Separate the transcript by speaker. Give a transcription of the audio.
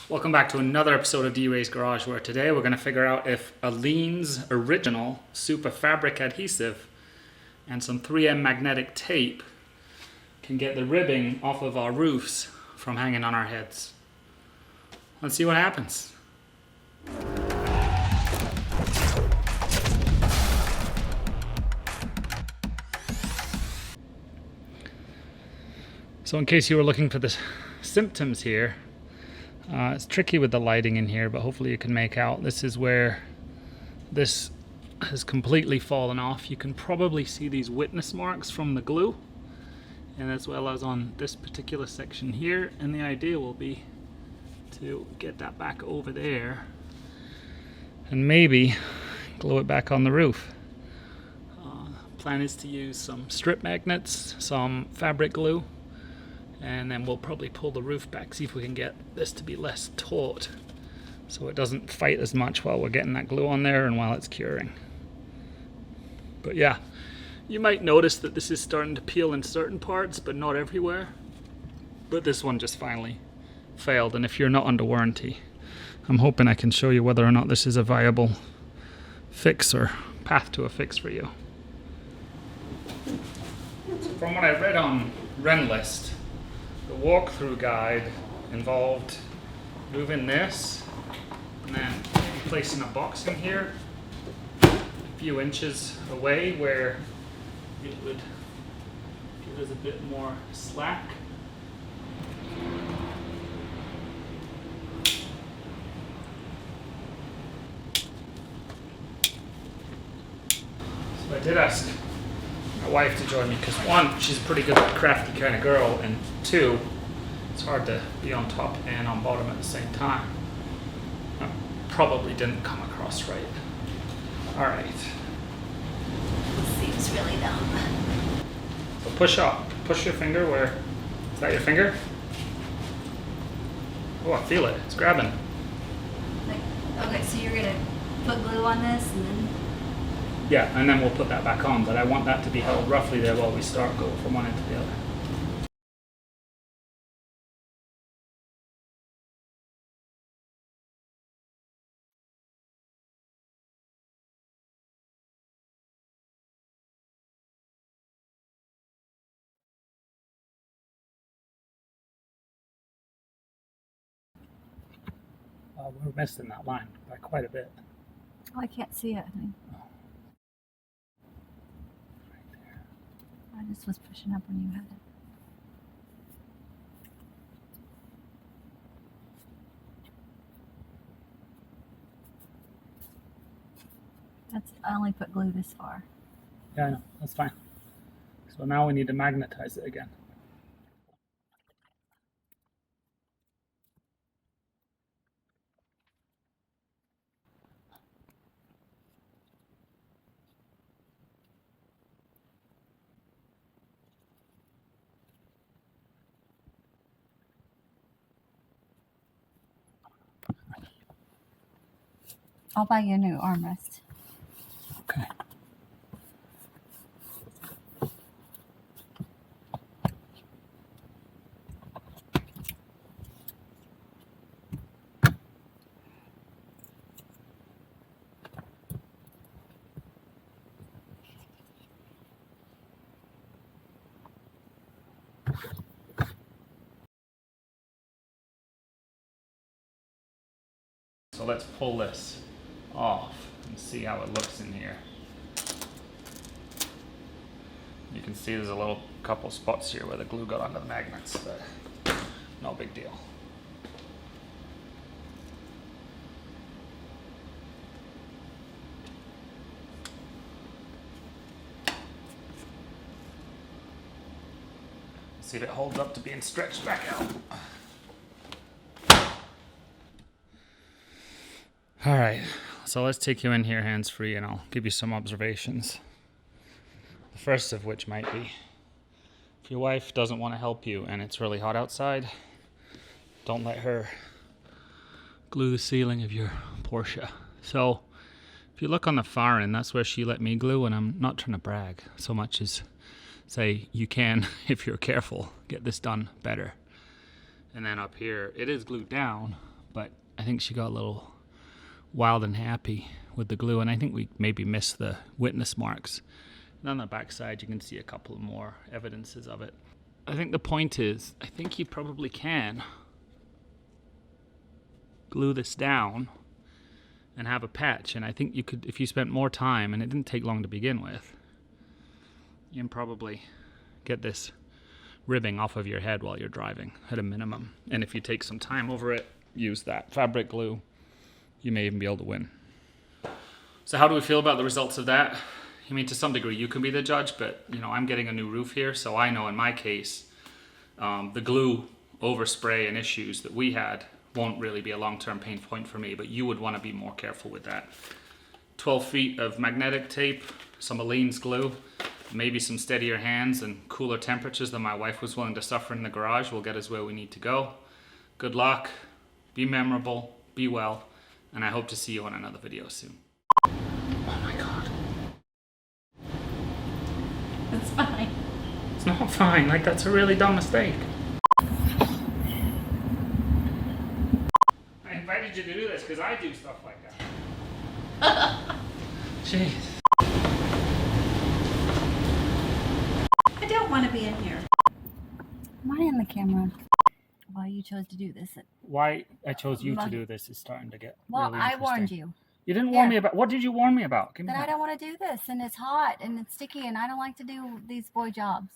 Speaker 1: Welcome back to another episode of D-Ray's Garage, where today we're going to figure out if Aleene's original super fabric adhesive and some 3M magnetic tape can get the ribbing off of our roofs from hanging on our heads. Let's see what happens. So in case you were looking for the symptoms here, it's tricky with the lighting in here, but hopefully you can make out. This is where this has completely fallen off. You can probably see these witness marks from the glue, and as well as on this particular section here. And the idea will be to get that back over there and maybe glue it back on the roof. Plan is to use some strip magnets, some fabric glue, and then we'll probably pull the roof back, see if we can get this to be less taut so it doesn't fight as much while we're getting that glue on there and while it's curing. But yeah, you might notice that this is starting to peel in certain parts, but not everywhere. But this one just finally failed, and if you're not under warranty, I'm hoping I can show you whether or not this is a viable fix or path to a fix for you. So from what I read on Rennlist, the walkthrough guide involved moving this and then placing a box in here a few inches away where it would give us a bit more slack. So I did ask my wife to join me because one, she's a pretty good crafty kind of girl, and two, it's hard to be on top and on bottom at the same time. That probably didn't come across right. All right.
Speaker 2: Seems really dumb.
Speaker 1: So push up. Push your finger where, is that your finger? Oh, I feel it. It's grabbing.
Speaker 2: Okay, so you're gonna put glue on this and then...
Speaker 1: Yeah, and then we'll put that back on, but I want that to be held roughly there while we start going from one end to the other. We're missing that line by quite a bit.
Speaker 2: Oh, I can't see it. I just was pushing up when you had it. I only put glue this far.
Speaker 1: Yeah, I know. That's fine. So now we need to magnetize it again.
Speaker 2: I'll buy you a new armrest.
Speaker 1: Okay. So let's pull this off and see how it looks in here. You can see there's a little couple spots here where the glue got onto the magnets, but no big deal. See if it holds up to being stretched back out. All right, so let's take you in here hands-free and I'll give you some observations. The first of which might be, if your wife doesn't want to help you and it's really hot outside, don't let her glue the ceiling of your Porsche. So if you look on the far end, that's where she let me glue, and I'm not trying to brag so much as say you can, if you're careful, get this done better. And then up here, it is glued down, but I think she got a little wild and happy with the glue, and I think we maybe missed the witness marks. And on the back side you can see a couple more evidences of it. I think the point is, I think you probably can glue this down and have a patch, and I think you could, if you spent more time, and it didn't take long to begin with, you can probably get this ribbing off of your head while you're driving at a minimum. And if you take some time over it, use that fabric glue, you may even be able to win. So how do we feel about the results of that? I mean, to some degree you can be the judge, but you know, I'm getting a new roof here, so I know in my case the glue overspray and issues that we had won't really be a long-term pain point for me, but you would want to be more careful with that. 12 feet of magnetic tape, some Aleene's glue, maybe some steadier hands and cooler temperatures than my wife was willing to suffer in the garage will get us where we need to go. Good luck, be memorable, be well, and I hope to see you on another video soon. Oh my God.
Speaker 2: It's fine.
Speaker 1: It's not fine, like that's a really dumb mistake. I invited you to do this because I do stuff like that. Jeez.
Speaker 2: I don't want to be in here.
Speaker 3: Am I in the camera? Why you chose to do this?
Speaker 1: Why I chose you to do this is starting to get
Speaker 3: Well,
Speaker 1: really
Speaker 3: I
Speaker 1: interesting.
Speaker 3: warned you
Speaker 1: You didn't warn me about, what did you warn me about? Give me
Speaker 3: that I
Speaker 1: that.
Speaker 3: don't want to do this, and it's hot and it's sticky, and I don't like to do these boy jobs.